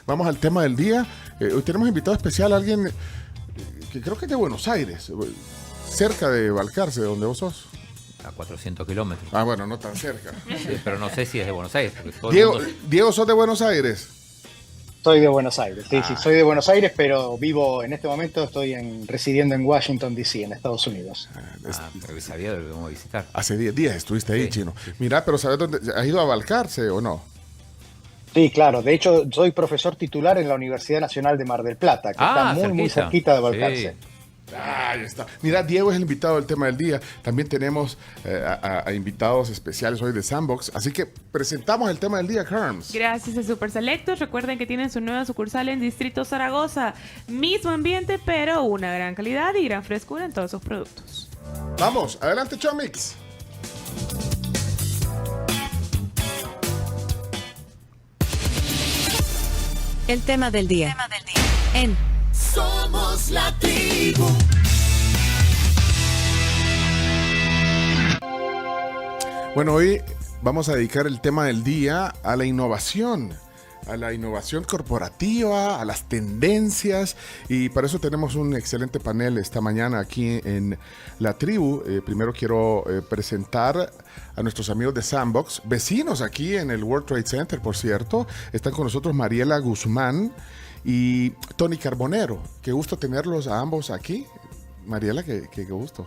Vamos al tema del día. Hoy tenemos invitado especial a alguien que creo que es de Buenos Aires, cerca de Balcarce, de donde vos sos. A 400 kilómetros. Ah, bueno, no tan cerca. Sí, pero no sé si es de Buenos Aires. Porque todo Diego, el mundo... Diego, ¿sos de Buenos Aires? Soy de Buenos Aires, sí, soy de Buenos Aires, pero vivo en este momento, residiendo en Washington, D.C., en Estados Unidos. pero sabía de lo que vamos a visitar. Hace 10 días estuviste ahí, Sí, chino. sí. Mira, pero ¿sabes dónde? ¿Has ido a Balcarce o no? Sí, claro, de hecho soy profesor titular en la Universidad Nacional de Mar del Plata, que está muy cerquita de Balcarce. Sí. Ahí está. Mira, Diego es el invitado del tema del día. También tenemos a invitados especiales hoy de Sandbox. Así que presentamos el tema del día, Carms. Gracias a Super Selectos. Recuerden que tienen su nueva sucursal en Distrito Zaragoza. Mismo ambiente, pero una gran calidad y gran frescura en todos sus productos. Vamos, adelante, Chomix. El tema del día. En Somos la tribu. Bueno, hoy vamos a dedicar el tema del día a la innovación corporativa, a las tendencias, y para eso tenemos un excelente panel esta mañana aquí en La Tribu. Primero quiero presentar a nuestros amigos de Sandbox, vecinos aquí en el World Trade Center, por cierto. Están con nosotros Mariela Guzmán y Tony Carbonero. Qué gusto tenerlos a ambos aquí. Mariela, qué gusto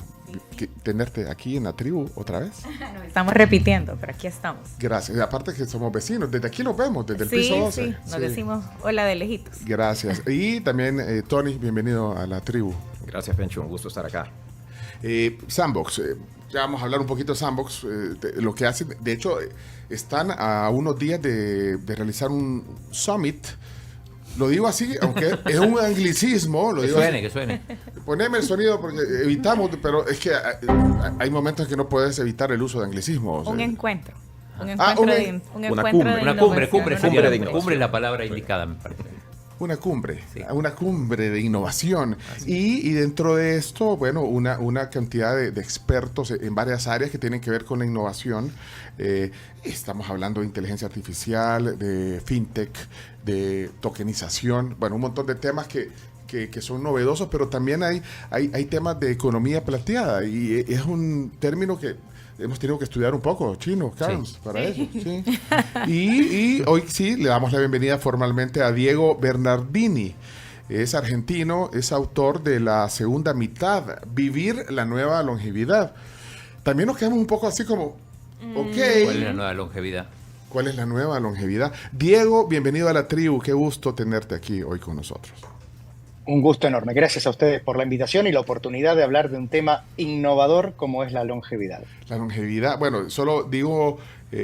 tenerte aquí en La Tribu otra vez. Nos estamos repitiendo, pero aquí estamos. Gracias. Y aparte que somos vecinos, desde aquí nos vemos, desde el piso 12. Sí, nos decimos hola de lejitos. Gracias. Y también, Tony, bienvenido a La Tribu. Gracias, Pencho, un gusto estar acá. Sandbox, ya vamos a hablar un poquito de Sandbox, lo que hacen. De hecho, están a unos días de realizar un summit. Lo digo así, aunque es un anglicismo. Que suene. Poneme el sonido porque evitamos, pero es que hay momentos en que no puedes evitar el uso de anglicismos. Un encuentro. Una Cumbre es la palabra indicada, me parece. Una cumbre de innovación. Y dentro de esto, bueno, una cantidad de expertos en varias áreas que tienen que ver con la innovación. Estamos hablando de inteligencia artificial, de fintech, de tokenización, bueno, un montón de temas que son novedosos, pero también hay temas de economía plateada, y es un término que hemos tenido que estudiar un poco, chino, Carlos, para eso. Sí. Y hoy sí le damos la bienvenida formalmente a Diego Bernardini. Es argentino, es autor de La Segunda Mitad, Vivir la Nueva Longevidad. También nos quedamos un poco así como, ok. ¿Cuál es la nueva longevidad? ¿Cuál es la nueva longevidad? Diego, bienvenido a La Tribu. Qué gusto tenerte aquí hoy con nosotros. Un gusto enorme. Gracias a ustedes por la invitación y la oportunidad de hablar de un tema innovador como es la longevidad. La longevidad, bueno, solo digo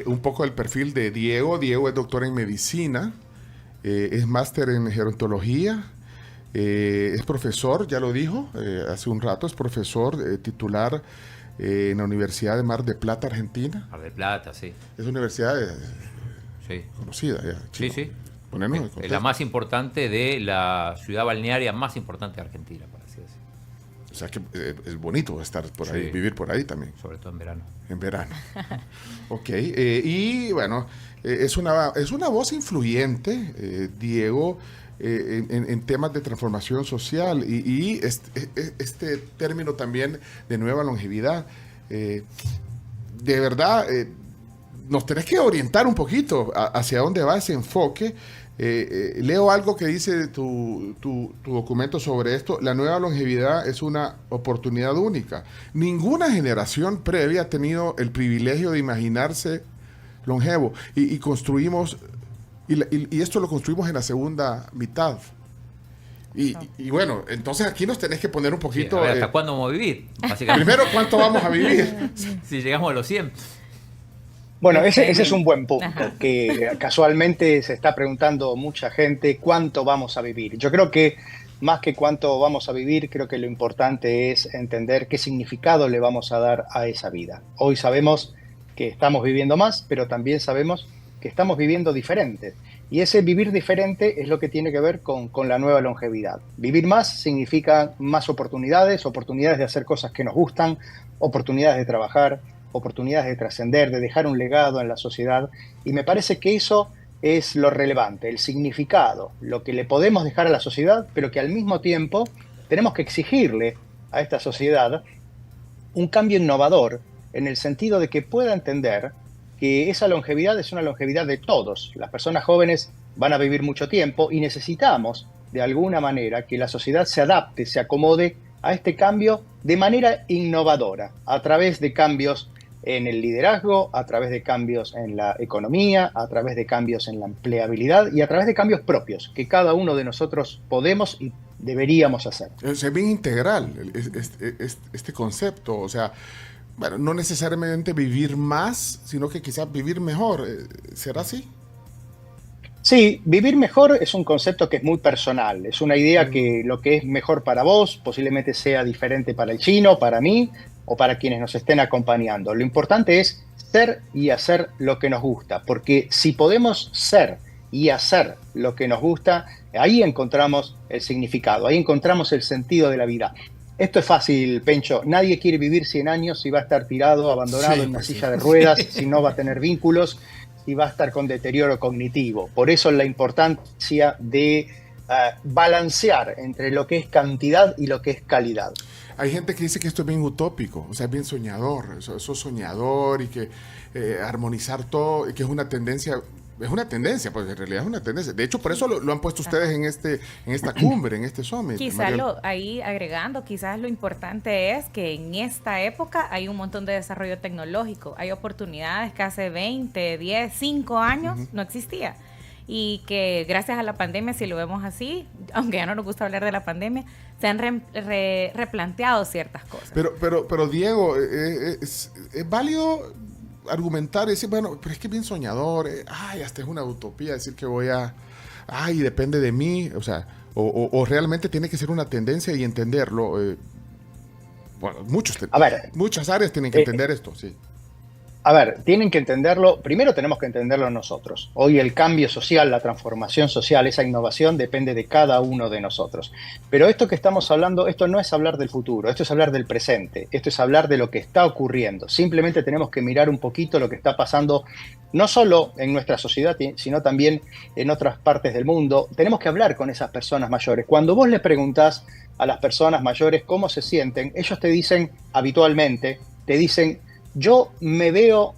un poco el perfil de Diego. Diego es doctor en medicina, es máster en gerontología, es profesor, ya lo dijo hace un rato, es profesor titular en la Universidad de Mar del Plata, Argentina. Mar del Plata, sí. Es una universidad sí. conocida ya. Chino. Sí. Es la más importante de la ciudad balnearia más importante de Argentina, por así decirlo. O sea que es bonito estar por ahí, vivir por ahí también. Sobre todo en verano. En verano. Ok. Y bueno, es una voz influyente, Diego, en temas de transformación social y este término también de nueva longevidad. De verdad, nos tenés que orientar un poquito hacia dónde va ese enfoque. Leo algo que dice tu documento sobre esto. La nueva longevidad es una oportunidad única. Ninguna generación previa ha tenido el privilegio de imaginarse longevo. Y construimos, y esto lo construimos en la segunda mitad. Y bueno, entonces aquí nos tenés que poner un poquito... Sí, a ver, ¿hasta cuándo vamos a vivir? Básicamente. Primero, ¿cuánto vamos a vivir? Si llegamos a los 100. Bueno, ese es un buen punto, que casualmente se está preguntando mucha gente cuánto vamos a vivir. Yo creo que más que cuánto vamos a vivir, creo que lo importante es entender qué significado le vamos a dar a esa vida. Hoy sabemos que estamos viviendo más, pero también sabemos que estamos viviendo diferente. Y ese vivir diferente es lo que tiene que ver con la nueva longevidad. Vivir más significa más oportunidades de hacer cosas que nos gustan, oportunidades de trabajar, oportunidades de trascender, de dejar un legado en la sociedad, y me parece que eso es lo relevante, el significado, lo que le podemos dejar a la sociedad, pero que al mismo tiempo tenemos que exigirle a esta sociedad un cambio innovador en el sentido de que pueda entender que esa longevidad es una longevidad de todos. Las personas jóvenes van a vivir mucho tiempo y necesitamos, de alguna manera, que la sociedad se adapte, se acomode a este cambio de manera innovadora, a través de cambios en el liderazgo, a través de cambios en la economía, a través de cambios en la empleabilidad y a través de cambios propios que cada uno de nosotros podemos y deberíamos hacer. Es bien integral este concepto, o sea, bueno, no necesariamente vivir más, sino que quizás vivir mejor. ¿Será así? Sí, vivir mejor es un concepto que es muy personal. Es una idea que lo que es mejor para vos posiblemente sea diferente para el chino, para mí o para quienes nos estén acompañando. Lo importante es ser y hacer lo que nos gusta, porque si podemos ser y hacer lo que nos gusta, ahí encontramos el significado, ahí encontramos el sentido de la vida. Esto es fácil, Pencho. Nadie quiere vivir 100 años si va a estar tirado, abandonado en una silla de ruedas, si no va a tener vínculos, si va a estar con deterioro cognitivo. Por eso la importancia de balancear entre lo que es cantidad y lo que es calidad. Hay gente que dice que esto es bien utópico, o sea, es bien soñador, eso es soñador y que armonizar todo, y que es una tendencia, pues en realidad es una tendencia. De hecho, por eso lo han puesto ustedes en esta cumbre, en este summit. Quizás ahí agregando, quizás lo importante es que en esta época hay un montón de desarrollo tecnológico, hay oportunidades que hace 20, 10, 5 años no existía. Y que gracias a la pandemia, si lo vemos así, aunque ya no nos gusta hablar de la pandemia, se han replanteado ciertas cosas. Pero Diego, es válido argumentar y decir, bueno, pero es que es bien soñador, hasta es una utopía decir que depende de mí, o sea, o realmente tiene que ser una tendencia y entenderlo. Bueno, muchas áreas tienen que entender esto, sí. A ver, tienen que entenderlo, primero tenemos que entenderlo nosotros. Hoy el cambio social, la transformación social, esa innovación depende de cada uno de nosotros. Pero esto que estamos hablando, esto no es hablar del futuro, esto es hablar del presente, esto es hablar de lo que está ocurriendo. Simplemente tenemos que mirar un poquito lo que está pasando, no solo en nuestra sociedad, sino también en otras partes del mundo. Tenemos que hablar con esas personas mayores. Cuando vos le preguntás a las personas mayores cómo se sienten, ellos te dicen habitualmente, yo me veo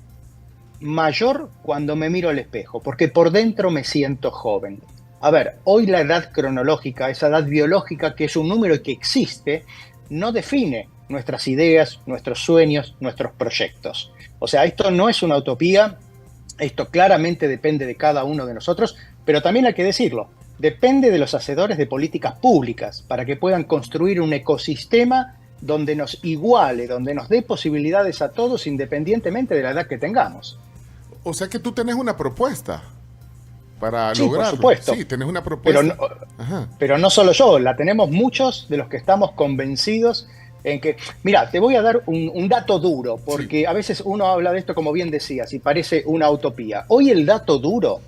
mayor cuando me miro al espejo, porque por dentro me siento joven. A ver, hoy la edad cronológica, esa edad biológica que es un número que existe, no define nuestras ideas, nuestros sueños, nuestros proyectos. O sea, esto no es una utopía, esto claramente depende de cada uno de nosotros, pero también hay que decirlo, depende de los hacedores de políticas públicas para que puedan construir un ecosistema donde nos iguale, donde nos dé posibilidades a todos independientemente de la edad que tengamos. O sea que tú tenés una propuesta para lograrlo. Por supuesto. Sí, tenés una propuesta. Pero no solo yo, la tenemos muchos de los que estamos convencidos en que... Mira, te voy a dar un dato duro, porque a veces uno habla de esto, como bien decías, y parece una utopía. Hoy el dato duro,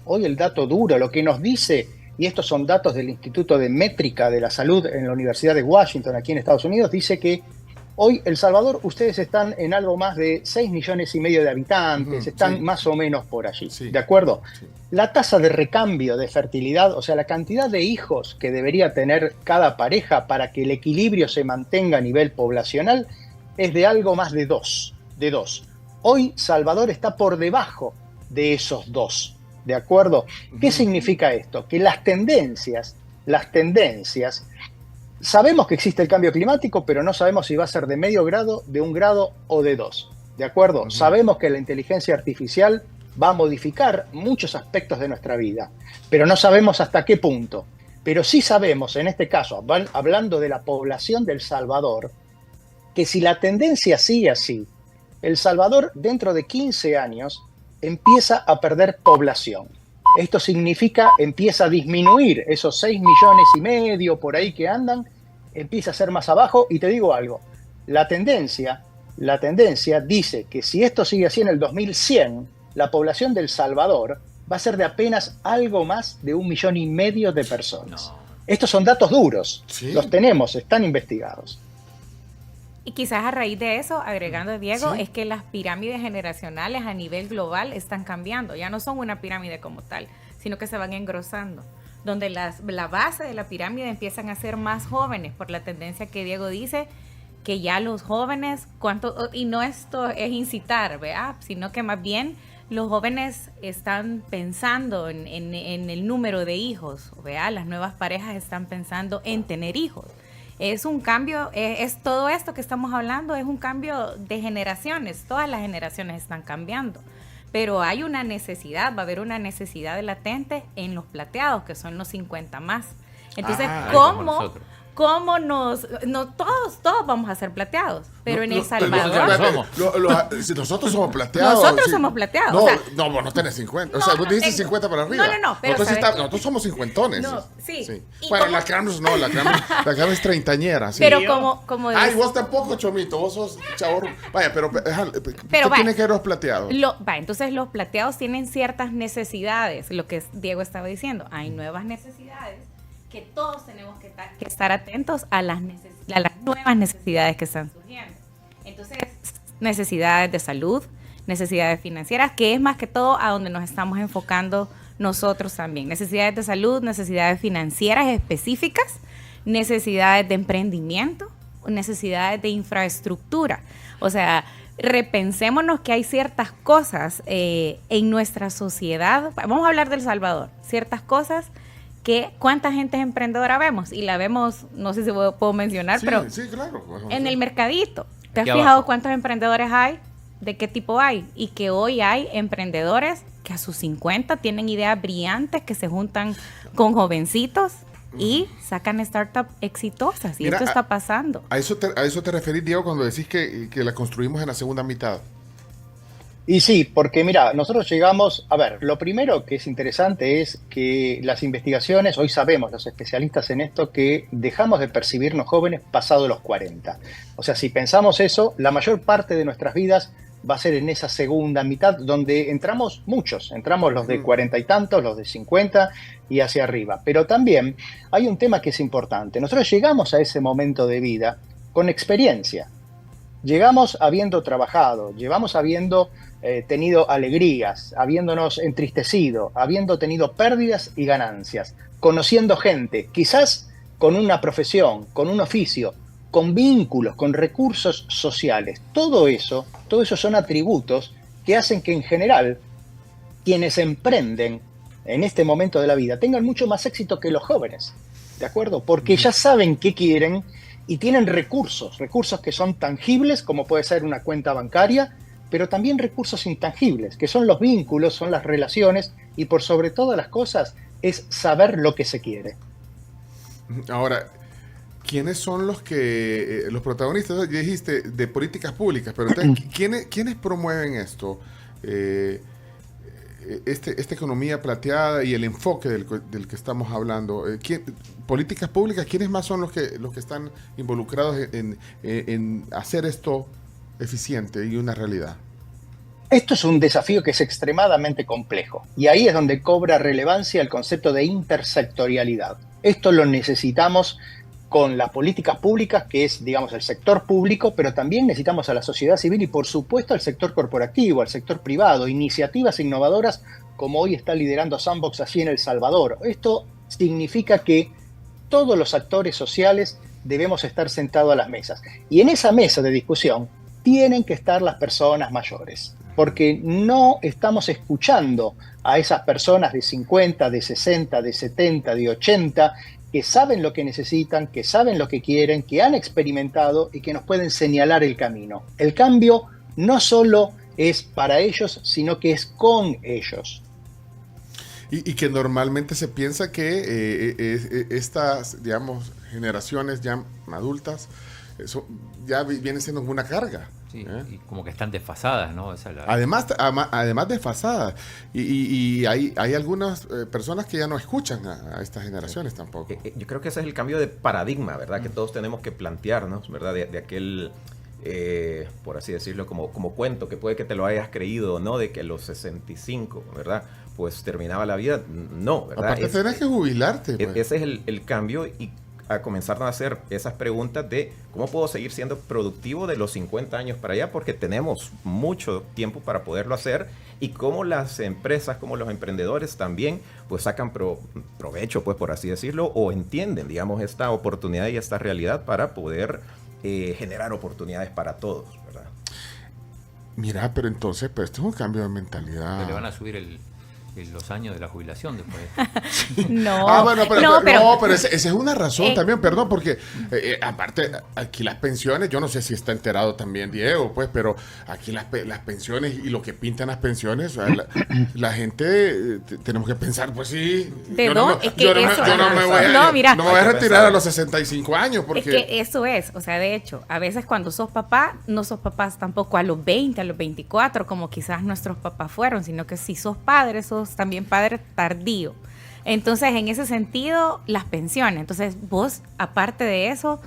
lo que nos dice... Y estos son datos del Instituto de Métrica de la Salud en la Universidad de Washington, aquí en Estados Unidos, dice que hoy El Salvador, ustedes están en algo más de 6,5 millones de habitantes, están más o menos por allí, ¿de acuerdo? Sí. La tasa de recambio de fertilidad, o sea, la cantidad de hijos que debería tener cada pareja para que el equilibrio se mantenga a nivel poblacional, es de algo más de 2. Hoy Salvador está por debajo de esos 2. ¿De acuerdo? ¿Qué significa esto? Que las tendencias, sabemos que existe el cambio climático, pero no sabemos si va a ser de medio grado, de 1 grado o de 2. ¿De acuerdo? Sabemos que la inteligencia artificial va a modificar muchos aspectos de nuestra vida, pero no sabemos hasta qué punto. Pero sí sabemos, en este caso, hablando de la población del Salvador, que si la tendencia sigue así, El Salvador dentro de 15 años empieza a perder población. Esto significa empieza a disminuir esos 6,5 millones por ahí que andan, empieza a ser más abajo. Y te digo algo, la tendencia dice que si esto sigue así en el 2100, la población del Salvador va a ser de apenas algo más de 1,5 millones de personas. No. Estos son datos duros, ¿sí? Los tenemos, están investigados. Y quizás a raíz de eso, agregando Diego, es que las pirámides generacionales a nivel global están cambiando. Ya no son una pirámide como tal, sino que se van engrosando, donde la base de la pirámide empiezan a ser más jóvenes, por la tendencia que Diego dice, que ya los jóvenes, y no esto es incitar, ¿verdad? Sino que más bien los jóvenes están pensando en el número de hijos, ¿verdad? Las nuevas parejas están pensando en tener hijos. Es un cambio, es todo esto que estamos hablando, es un cambio de generaciones, todas las generaciones están cambiando. Pero hay una necesidad, va a haber una necesidad latente en los plateados, que son los 50 más. Entonces, ¿cómo todos vamos a ser plateados? Pero en El Salvador... Nosotros somos plateados. Nosotros somos plateados. No, o sea, vos no tenés 50. O sea, vos dijiste 50 para arriba. No, pero nosotros somos cincuentones. No, sí. Bueno, la Carlos no, la Carlos es treintañera. Sí. Pero como ay, vos tampoco, Chomito, vos sos chavorro. Vaya, pero ¿qué tiene que ver los plateados? Entonces los plateados tienen ciertas necesidades, lo que Diego estaba diciendo. Hay nuevas necesidades que todos tenemos que estar atentos a las nuevas necesidades que están surgiendo. Entonces, necesidades de salud, necesidades financieras, que es más que todo a donde nos estamos enfocando nosotros también. Necesidades de salud, necesidades financieras específicas, necesidades de emprendimiento, necesidades de infraestructura. O sea, repensémonos que hay ciertas cosas en nuestra sociedad. Vamos a hablar de El Salvador. Ciertas cosas que ¿cuánta gente es emprendedora vemos? Y la vemos, no sé si puedo mencionar, sí, pero sí, claro. en el mercadito. ¿Te has Aquí fijado abajo. cuántos emprendedores hay? ¿De qué tipo hay? Y que hoy hay emprendedores que a sus 50 tienen ideas brillantes, que se juntan con jovencitos y sacan startups exitosas. Y Mira, esto está pasando. A eso te referís, Diego, cuando decís que la construimos en la segunda mitad. Y sí, porque mira, nosotros llegamos, a ver, lo primero que es interesante es que las investigaciones, hoy sabemos los especialistas en esto, que dejamos de percibirnos jóvenes pasados los 40. O sea, si pensamos eso, la mayor parte de nuestras vidas va a ser en esa segunda mitad, donde entramos muchos, entramos los de 40 y tantos, los de 50 y hacia arriba. Pero también hay un tema que es importante. Nosotros llegamos a ese momento de vida con experiencia. Llegamos habiendo trabajado, llevamos habiendo tenido alegrías, habiéndonos entristecido, habiendo tenido pérdidas y ganancias, conociendo gente, quizás con una profesión, con un oficio, con vínculos, con recursos sociales. Todo eso son atributos que hacen que en general quienes emprenden en este momento de la vida tengan mucho más éxito que los jóvenes, ¿de acuerdo? Porque ya saben qué quieren y tienen recursos que son tangibles, como puede ser una cuenta bancaria, pero también recursos intangibles, que son los vínculos, son las relaciones, y por sobre todas las cosas es saber lo que se quiere. Ahora, ¿quiénes son los protagonistas? Ya dijiste de políticas públicas, pero entonces, ¿quiénes promueven esto? Esta economía plateada y el enfoque del que estamos hablando. Políticas públicas, ¿quiénes más son los que están involucrados en hacer esto eficiente y una realidad? Esto es un desafío que es extremadamente complejo y ahí es donde cobra relevancia el concepto de intersectorialidad. Esto lo necesitamos con las políticas públicas, que es, digamos, el sector público, pero también necesitamos a la sociedad civil y, por supuesto, al sector corporativo, al sector privado, iniciativas innovadoras como hoy está liderando Sandbox allí en El Salvador. Esto significa que todos los actores sociales debemos estar sentados a las mesas. Y en esa mesa de discusión tienen que estar las personas mayores, porque no estamos escuchando a esas personas de 50, de 60, de 70, de 80, que saben lo que necesitan, que saben lo que quieren, que han experimentado y que nos pueden señalar el camino. El cambio no solo es para ellos, sino que es con ellos. Y que normalmente se piensa que estas, digamos, generaciones ya adultas ya vienen siendo una carga. Sí, y como que están desfasadas, ¿no? Además desfasadas. Y hay algunas personas que ya no escuchan a estas generaciones tampoco. Yo creo que ese es el cambio de paradigma, ¿verdad? Que todos tenemos que plantearnos, ¿verdad? De aquel, por así decirlo, como cuento, que puede que te lo hayas creído, ¿no? De que a los 65, ¿verdad? Pues terminaba la vida. No, ¿verdad? Aparte tenés que jubilarte. Pues. Ese es el cambio y a comenzar a hacer esas preguntas de cómo puedo seguir siendo productivo de los 50 años para allá, porque tenemos mucho tiempo para poderlo hacer, y cómo las empresas, como los emprendedores también, pues sacan provecho, pues por así decirlo, o entienden, digamos, esta oportunidad y esta realidad para poder generar oportunidades para todos, ¿verdad? Mira, pero entonces, pues esto es un cambio de mentalidad. Pero le van a subir los años de la jubilación después. No, Bueno, pero esa es una razón también, perdón, porque aparte aquí las pensiones, yo no sé si está enterado también Diego, pues, pero aquí las pensiones y lo que pintan las pensiones, o sea, la gente tenemos que pensar, pues sí. ¿De no dónde? Es que no me voy a retirar a los 65 años. Porque... Es que eso es, o sea, de hecho, a veces cuando sos papá, no sos papás tampoco a los 20, a los 24, como quizás nuestros papás fueron, sino que si sos padre, sos también padre tardío. Entonces, en ese sentido, las pensiones. Entonces, vos, aparte de eso,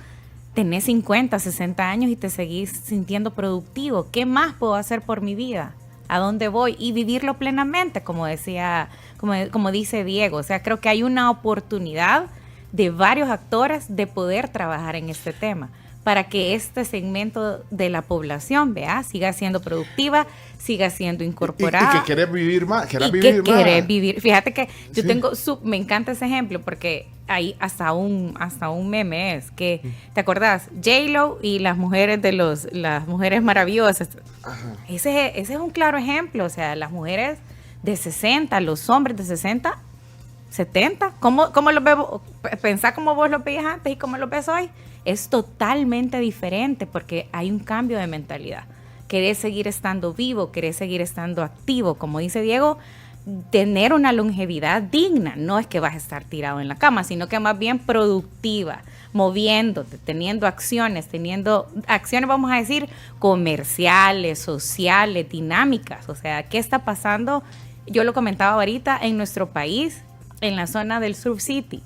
tenés 50, 60 años y te seguís sintiendo productivo. ¿Qué más puedo hacer por mi vida? ¿A dónde voy? Y vivirlo plenamente, como decía, como dice Diego. O sea, creo que hay una oportunidad de varios actores de poder trabajar en este tema para que este segmento de la población, siga siendo productiva, siga siendo incorporada. Y que querés vivir más, vivir. Fíjate que yo tengo, me encanta ese ejemplo porque hay hasta un meme es que, ¿te acordás? J-Lo y las mujeres las mujeres maravillosas. Ajá. Ese es un claro ejemplo, o sea, las mujeres de 60, los hombres de 60, 70, ¿cómo los veo? Pensá cómo vos los veías antes y cómo los ves hoy. Es totalmente diferente porque hay un cambio de mentalidad. Querés seguir estando vivo, querés seguir estando activo, como dice Diego, tener una longevidad digna. No es que vas a estar tirado en la cama, sino que más bien productiva, moviéndote, teniendo acciones, vamos a decir, comerciales, sociales, dinámicas. O sea, ¿qué está pasando? Yo lo comentaba ahorita en nuestro país, en la zona del Surf City.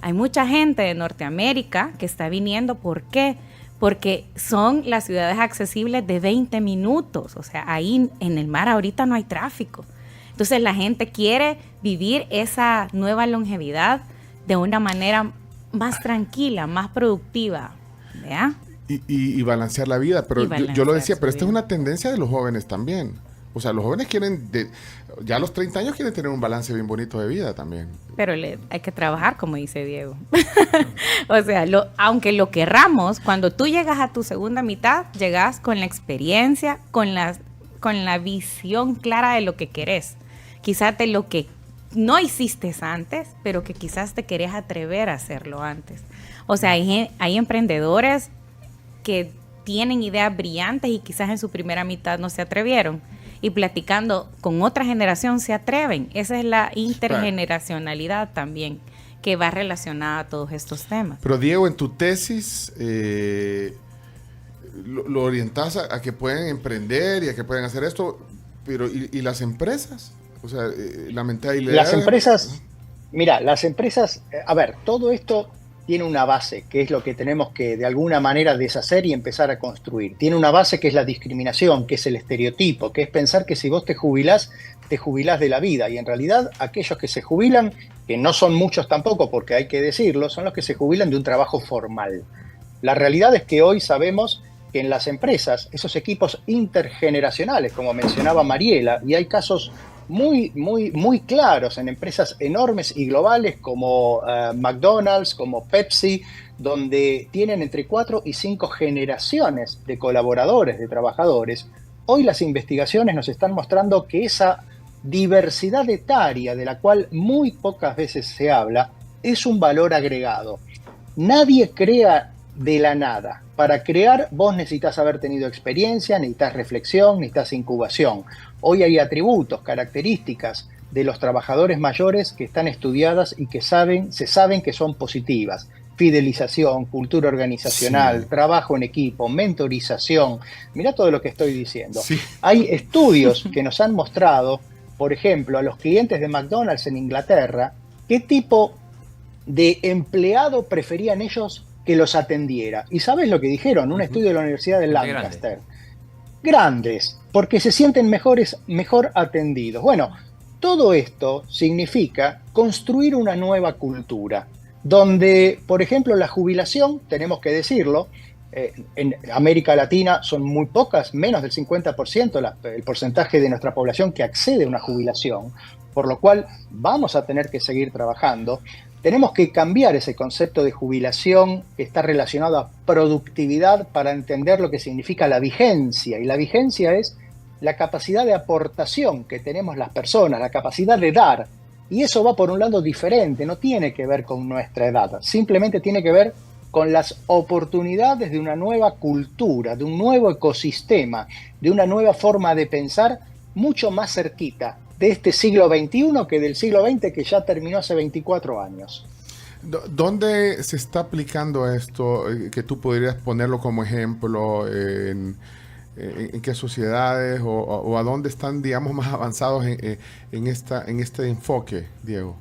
Hay mucha gente de Norteamérica que está viniendo. ¿Por qué? Porque son las ciudades accesibles de 20 minutos. O sea, ahí en el mar ahorita no hay tráfico. Entonces la gente quiere vivir esa nueva longevidad de una manera más tranquila, más productiva. ¿Vea? Y balancear la vida. Pero yo lo decía, pero esta es una tendencia de los jóvenes también. O sea, los jóvenes ya a los 30 años quieren tener un balance bien bonito de vida también. Pero hay que trabajar, como dice Diego. O sea, aunque lo querramos, cuando tú llegas a tu segunda mitad, llegas con la experiencia, con la visión clara de lo que querés. Quizás de lo que no hiciste antes, pero que quizás te querés atrever a hacerlo antes. O sea, hay emprendedores que tienen ideas brillantes y quizás en su primera mitad no se atrevieron. Y platicando con otra generación se atreven. Esa es la intergeneracionalidad también, que va relacionada a todos estos temas. Pero Diego, en tu tesis lo orientás a que pueden emprender y a que pueden hacer esto, pero ¿y las empresas? O sea, la mentalidad... Las empresas, a ver, todo esto tiene una base, que es lo que tenemos que de alguna manera deshacer y empezar a construir. Tiene una base que es la discriminación, que es el estereotipo, que es pensar que si vos te jubilás de la vida. Y en realidad aquellos que se jubilan, que no son muchos tampoco, porque hay que decirlo, son los que se jubilan de un trabajo formal. La realidad es que hoy sabemos que en las empresas, esos equipos intergeneracionales, como mencionaba Mariela, y hay casos muy, muy, muy claros en empresas enormes y globales como McDonald's, como Pepsi, donde tienen entre 4 y 5 generaciones de colaboradores, de trabajadores. Hoy las investigaciones nos están mostrando que esa diversidad etaria, de la cual muy pocas veces se habla, es un valor agregado. Nadie crea de la nada. Para crear, vos necesitas haber tenido experiencia, necesitas reflexión, necesitas incubación. Hoy hay atributos, características de los trabajadores mayores que están estudiadas y que se saben que son positivas. Fidelización, cultura organizacional, trabajo en equipo, mentorización. Mirá todo lo que estoy diciendo. Sí. Hay estudios que nos han mostrado, por ejemplo, a los clientes de McDonald's en Inglaterra, qué tipo de empleado preferían ellos que los atendiera. ¿Y sabes lo que dijeron? Un estudio de la Universidad de Lancaster. Grandes, porque se sienten mejor atendidos. Bueno, todo esto significa construir una nueva cultura. donde, por ejemplo, la jubilación, tenemos que decirlo, en América Latina son muy pocas, menos del 50% el porcentaje de nuestra población que accede a una jubilación, por lo cual vamos a tener que seguir trabajando. Tenemos que cambiar ese concepto de jubilación que está relacionado a productividad para entender lo que significa la vigencia, y la vigencia es la capacidad de aportación que tenemos las personas, la capacidad de dar, y eso va por un lado diferente, no tiene que ver con nuestra edad, simplemente tiene que ver con las oportunidades de una nueva cultura, de un nuevo ecosistema, de una nueva forma de pensar mucho más cerquita de este siglo XXI que del siglo XX, que ya terminó hace 24 años. ¿Dónde se está aplicando esto? Que tú podrías ponerlo como ejemplo, ¿en qué sociedades o a dónde están, digamos, más avanzados en este enfoque, Diego?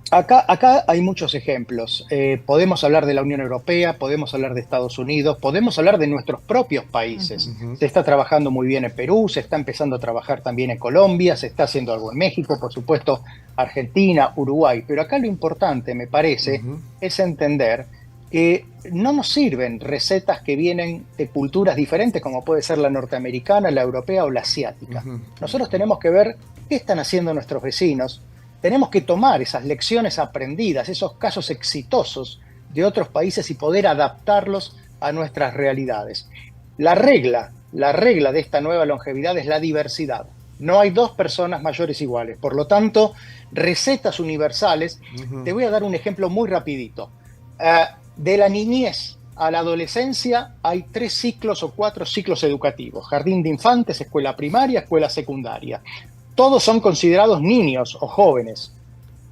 Acá hay muchos ejemplos. Podemos hablar de la Unión Europea, podemos hablar de Estados Unidos, podemos hablar de nuestros propios países. Se está trabajando muy bien en Perú, se está empezando a trabajar también en Colombia, se está haciendo algo en México, por supuesto, Argentina, Uruguay. Pero acá lo importante, me parece, es entender que no nos sirven recetas que vienen de culturas diferentes, como puede ser la norteamericana, la europea o la asiática. Nosotros tenemos que ver qué están haciendo nuestros vecinos. Tenemos que tomar esas lecciones aprendidas, esos casos exitosos de otros países y poder adaptarlos a nuestras realidades. La regla de esta nueva longevidad es la diversidad. No hay dos personas mayores iguales. Por lo tanto, recetas universales. Te voy a dar un ejemplo muy rapidito. De la niñez a la adolescencia hay 3 ciclos o 4 ciclos educativos. Jardín de infantes, escuela primaria, escuela secundaria. Todos son considerados niños o jóvenes,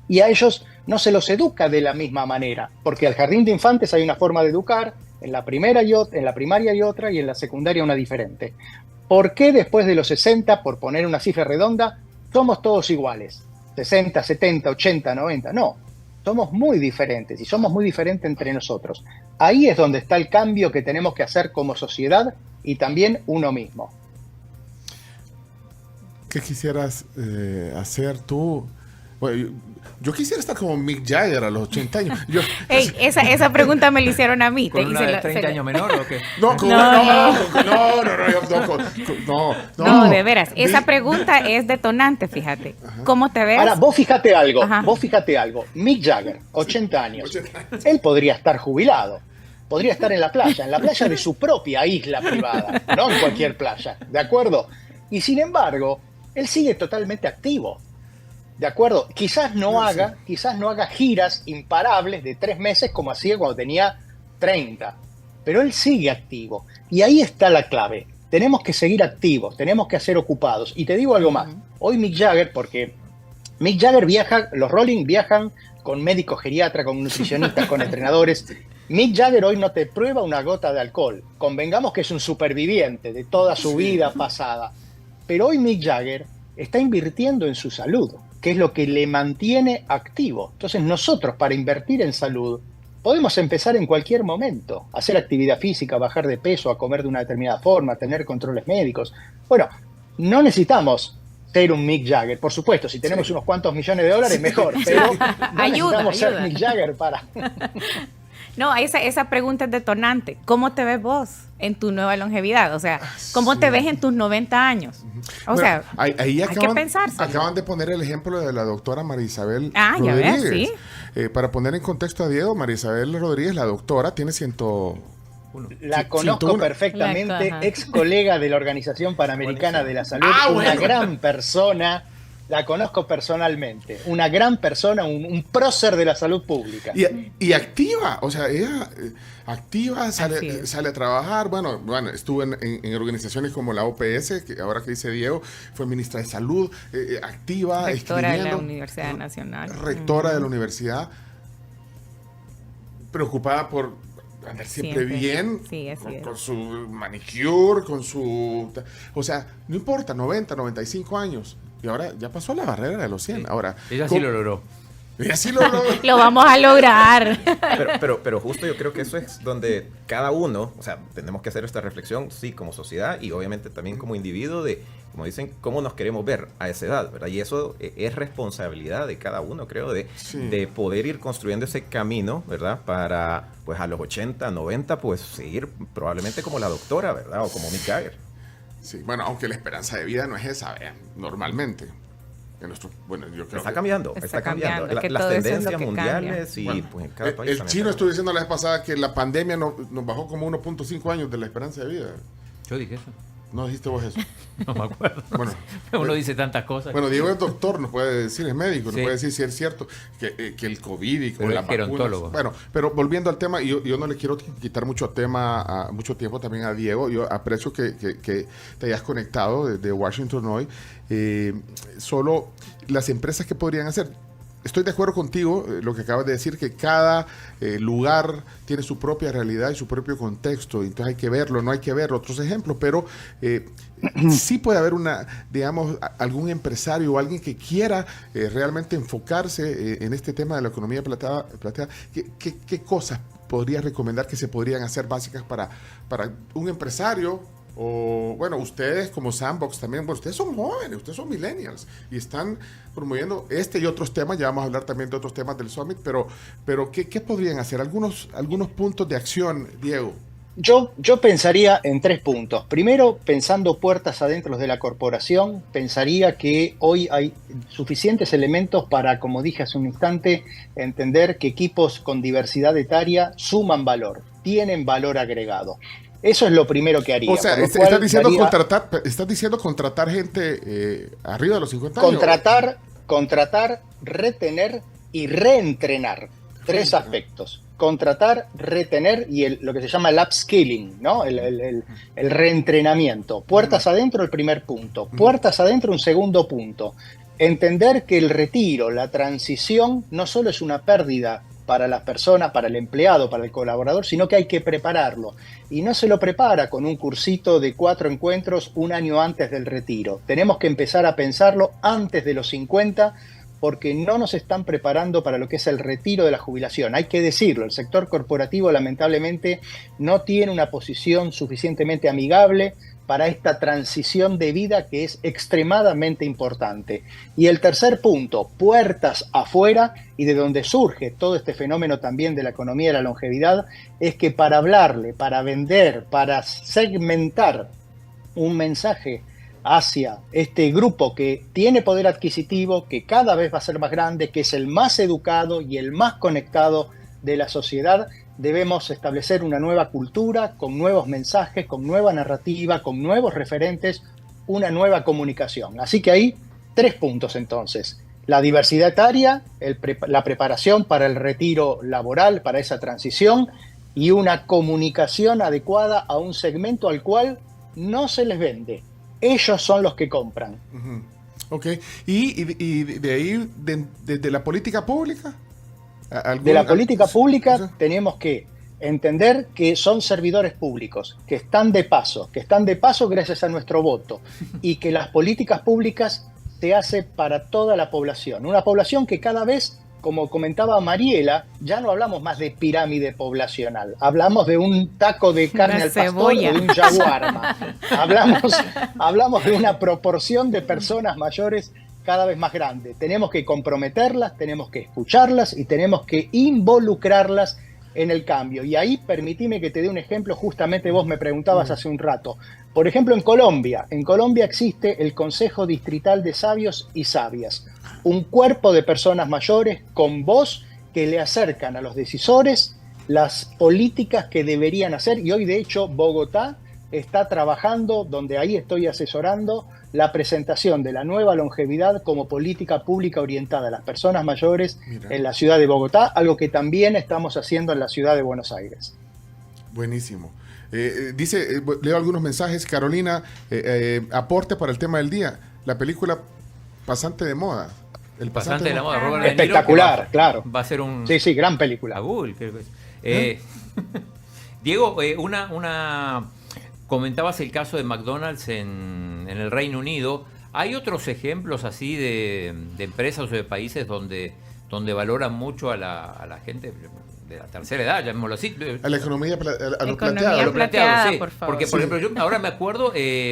y a ellos no se los educa de la misma manera, porque al jardín de infantes hay una forma de educar, en la primaria hay otra, y en la secundaria una diferente. ¿Por qué después de los 60, por poner una cifra redonda, somos todos iguales? 60, 70, 80, 90, no. Somos muy diferentes, y somos muy diferentes entre nosotros. Ahí es donde está el cambio que tenemos que hacer como sociedad y también uno mismo. ¿Qué quisieras hacer tú? Bueno, yo quisiera estar como Mick Jagger a los 80 años. Esa pregunta me la hicieron a mí. ¿Con una de 30 años menor o qué? No, de veras. Esa pregunta es detonante, fíjate. ¿Cómo te ves? Ahora, vos fíjate algo. Mick Jagger, 80 años. Él podría estar jubilado. Podría estar en la playa de su propia isla privada, no en cualquier playa, ¿de acuerdo? Y sin embargo, él sigue totalmente activo, ¿de acuerdo? Quizás no haga giras imparables de 3 meses como hacía cuando tenía 30, pero él sigue activo. Y ahí está la clave. Tenemos que seguir activos, tenemos que ser ocupados. Y te digo algo más. Hoy Mick Jagger, porque Mick Jagger viaja, los Rolling viajan con médicos geriatras, con nutricionistas, con entrenadores. Mick Jagger hoy no te prueba una gota de alcohol. Convengamos que es un superviviente de toda su vida pasada. Pero hoy Mick Jagger está invirtiendo en su salud, que es lo que le mantiene activo. Entonces nosotros, para invertir en salud, podemos empezar en cualquier momento. Hacer actividad física, bajar de peso, a comer de una determinada forma, tener controles médicos. Bueno, no necesitamos ser un Mick Jagger. Por supuesto, si tenemos unos cuantos millones de dólares, mejor. Pero no necesitamos ser Mick Jagger para... No, esa pregunta es detonante. ¿Cómo te ves vos en tu nueva longevidad? O sea, ¿cómo te ves en tus 90 años? O sea, ahí hay que pensárselo. Acaban de poner el ejemplo de la doctora María Isabel Rodríguez. Ya ves, sí. Para poner en contexto a Diego, María Isabel Rodríguez, la doctora, tiene 101. La conozco perfectamente, ex colega de la Organización Panamericana de la Salud, una gran persona. La conozco personalmente, una gran persona, un prócer de la salud pública. Y activa, o sea, ella activa, sale a trabajar. Bueno, estuvo en organizaciones como la OPS, que ahora que dice Diego, fue ministra de Salud, activa, rectora de la Universidad Nacional. Rectora de la universidad, preocupada por andar siempre bien, con su manicure, con su... O sea, no importa, 90, 95 años. Y ahora ya pasó la barrera de los 100. Sí. Ahora, ella sí lo logró. Y así Lo vamos a lograr. Pero justo yo creo que eso es donde cada uno, o sea, tenemos que hacer esta reflexión, sí, como sociedad y obviamente también como individuo de, como dicen, cómo nos queremos ver a esa edad, ¿verdad? Y eso es responsabilidad de cada uno, creo, de poder ir construyendo ese camino, ¿verdad? Para, pues a los 80, 90, pues seguir probablemente como la doctora, ¿verdad? O como Mick Jagger. Sí, bueno, aunque la esperanza de vida no es esa, normalmente. Bueno, yo creo está cambiando. Las tendencias mundiales y bueno, pues en cada país. El chino estuvo diciendo la vez pasada que la pandemia nos bajó como 1.5 años de la esperanza de vida. Yo dije eso. ¿No dijiste vos eso? No me acuerdo. Bueno, uno dice tantas cosas. Bueno, Diego es doctor, nos puede decir, es médico, nos puede decir si es cierto que el COVID y con las vacunas. Bueno, pero volviendo al tema, yo no le quiero quitar mucho tiempo también a Diego. Yo aprecio que te hayas conectado desde Washington hoy. Solo las empresas que podrían hacer. Estoy de acuerdo contigo, lo que acabas de decir, que cada lugar tiene su propia realidad y su propio contexto, entonces hay que verlo, no hay que ver otros ejemplos, pero sí puede haber algún empresario o alguien que quiera realmente enfocarse en este tema de la economía plateada. ¿Qué cosas podrías recomendar que se podrían hacer básicas para un empresario? O bueno, ustedes como Sandbox también, bueno, ustedes son jóvenes, ustedes son millennials y están promoviendo este y otros temas. Ya vamos a hablar también de otros temas del Summit, pero ¿qué podrían hacer? Algunos puntos de acción, Diego. Yo pensaría en 3 puntos. Primero, pensando puertas adentro de la corporación, pensaría que hoy hay suficientes elementos para, como dije hace un instante, entender que equipos con diversidad etaria suman valor, tienen valor agregado. Eso es lo primero que haría. O sea, estás diciendo contratar gente arriba de los 50 años. Contratar, retener y reentrenar. 3 aspectos. Contratar, retener y lo que se llama el upskilling, ¿no? El reentrenamiento. Puertas adentro, el primer punto. Puertas adentro, un segundo punto. Entender que el retiro, la transición, no solo es una pérdida para las personas, para el empleado, para el colaborador, sino que hay que prepararlo. Y no se lo prepara con un cursito de 4 encuentros un año antes del retiro. Tenemos que empezar a pensarlo antes de los 50, porque no nos están preparando para lo que es el retiro de la jubilación. Hay que decirlo, el sector corporativo lamentablemente no tiene una posición suficientemente amigable para esta transición de vida que es extremadamente importante. Y el tercer punto, puertas afuera, y de donde surge todo este fenómeno también de la economía de la longevidad, es que para hablarle, para vender, para segmentar un mensaje hacia este grupo que tiene poder adquisitivo, que cada vez va a ser más grande, que es el más educado y el más conectado de la sociedad, debemos establecer una nueva cultura, con nuevos mensajes, con nueva narrativa, con nuevos referentes, una nueva comunicación. Así que hay 3 puntos entonces. La diversidad etaria, la preparación para el retiro laboral, para esa transición, y una comunicación adecuada a un segmento al cual no se les vende. Ellos son los que compran. Ok. ¿Y de ahí, desde la política pública? De la política pública tenemos que entender que son servidores públicos, que están de paso gracias a nuestro voto, y que las políticas públicas se hacen para toda la población. Una población que cada vez, como comentaba Mariela, ya no hablamos más de pirámide poblacional, hablamos de un taco de carne al pastor o de un shawarma. Hablamos de una proporción de personas mayores cada vez más grande. Tenemos que comprometerlas, tenemos que escucharlas y tenemos que involucrarlas en el cambio. Y ahí permitime que te dé un ejemplo, justamente vos me preguntabas hace un rato. Por ejemplo, en Colombia existe el Consejo Distrital de Sabios y Sabias, un cuerpo de personas mayores con voz que le acercan a los decisores las políticas que deberían hacer, y hoy de hecho Bogotá está trabajando, donde ahí estoy asesorando, la presentación de la nueva longevidad como política pública orientada a las personas mayores en la ciudad de Bogotá, algo que también estamos haciendo en la ciudad de Buenos Aires. Buenísimo. Leo algunos mensajes. Carolina, aporte para el tema del día. La película Pasante de Moda. El Pasante de la Moda, Robert espectacular, De Niro, claro. Va a ser un... Sí, gran película. Creo que es. Diego, comentabas el caso de McDonald's en el Reino Unido. ¿Hay otros ejemplos así de empresas o de países donde donde valoran mucho a la gente de la tercera edad, llamémoslo así. A la economía, a lo Economía planteado. A lo planteado, sí. por favor. Porque, por ejemplo, yo ahora me acuerdo,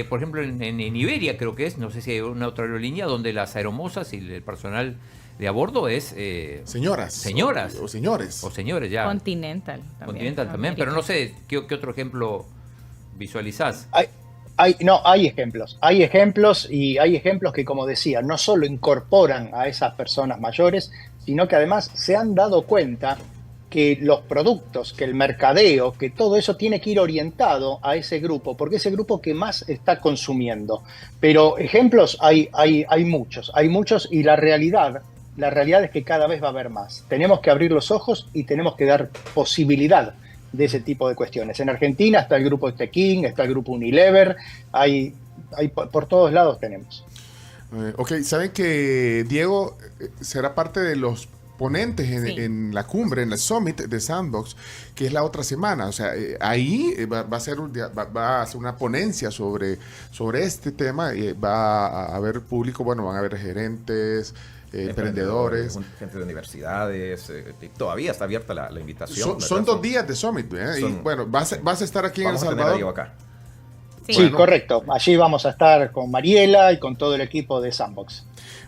por ejemplo, en Iberia creo que es, no sé si hay una otra aerolínea donde las aeromosas y el personal de a bordo es... Señoras. Señoras. O señores. O señores, ya. Continental también. Continental también, pero no sé, ¿qué otro ejemplo visualizás? Hay ejemplos. Hay ejemplos y hay ejemplos que, como decía, no solo incorporan a esas personas mayores, sino que además se han dado cuenta que los productos, que el mercadeo, que todo eso tiene que ir orientado a ese grupo, porque es el grupo que más está consumiendo. Pero ejemplos hay muchos y la realidad es que cada vez va a haber más. Tenemos que abrir los ojos y tenemos que dar posibilidad de ese tipo de cuestiones. En Argentina está el grupo Tequín, está el grupo Unilever, hay por todos lados tenemos. Ok, saben que Diego será parte de los ponentes en la cumbre, en el Summit de Sandbox, que es la otra semana. O sea, ahí va a ser una ponencia sobre este tema. Va a haber público, bueno, van a haber gerentes, emprendedores, gente de universidades. Todavía está abierta la invitación. Son 2 días de Summit. Y bueno, vas a estar aquí en El Salvador. Diego acá. Sí, bueno, correcto. Allí vamos a estar con Mariela y con todo el equipo de Sandbox.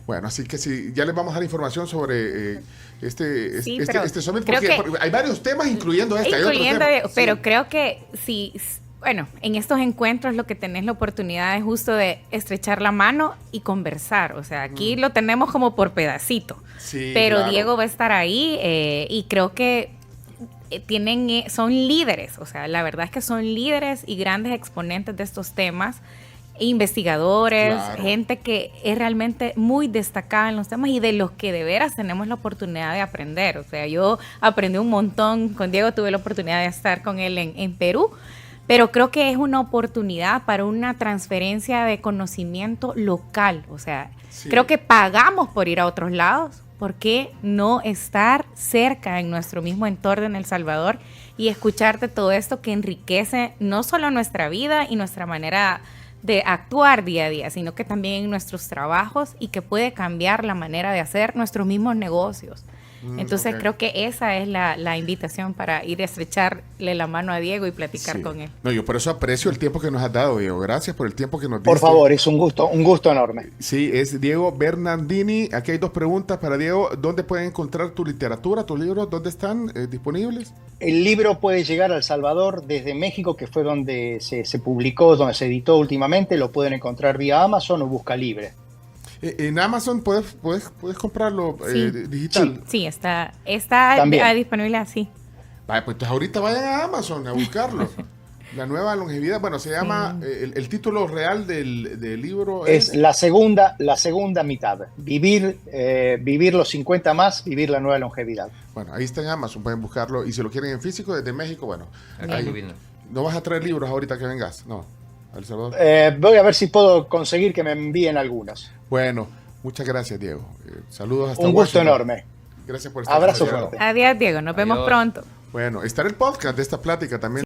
Bueno, así que sí, ya les vamos a dar información sobre este Summit, creo porque hay varios temas, incluyendo este. Pero creo que sí, bueno, en estos encuentros lo que tenés la oportunidad es justo de estrechar la mano y conversar. O sea, aquí lo tenemos como por pedacito. Sí, pero claro. Diego va a estar ahí y creo que son líderes. O sea, la verdad es que son líderes y grandes exponentes de estos temas. Investigadores, Claro. gente que es realmente muy destacada en los temas y de los que de veras tenemos la oportunidad de aprender. O sea, yo aprendí un montón con Diego, tuve la oportunidad de estar con él en Perú, pero creo que es una oportunidad para una transferencia de conocimiento local. O sea, Sí. creo que pagamos por ir a otros lados. ¿Por qué no estar cerca en nuestro mismo entorno en El Salvador y escucharte todo esto que enriquece no solo nuestra vida y nuestra manera de actuar día a día, sino que también en nuestros trabajos y que puede cambiar la manera de hacer nuestros mismos negocios? Entonces ok. creo que esa es la invitación para ir a estrecharle la mano a Diego y platicar Sí. con él. No, yo por eso aprecio el tiempo que nos has dado, Diego. Gracias por el tiempo que nos diste. Por favor, es un gusto enorme. Sí, es Diego Bernardini. Aquí hay 2 preguntas para Diego. ¿Dónde pueden encontrar tu literatura, tus libros? ¿Dónde están disponibles? El libro puede llegar a El Salvador desde México, que fue donde se publicó, donde se editó últimamente. Lo pueden encontrar vía Amazon o Busca Libre. En Amazon puedes comprarlo Sí. digital. Sí, está También. disponible así. Vale, pues entonces ahorita vayan a Amazon a buscarlo. La nueva longevidad, bueno, se llama, el título real del libro Es la segunda mitad. Vivir los 50 más, vivir la nueva longevidad. Bueno, ahí está en Amazon, pueden buscarlo. Y si lo quieren en físico, desde México, bueno. Acá ahí- estoy viendo. ¿No vas a traer libros ahorita que vengas? No, a El Salvador. Voy a ver si puedo conseguir que me envíen algunos. Bueno, muchas gracias, Diego. Saludos hasta Un gusto Washington. enorme. Gracias por estar Abrazo con nosotros. fuerte. Adiós, Diego. Nos vemos Adiós. pronto. Bueno, estará el podcast de esta plática también.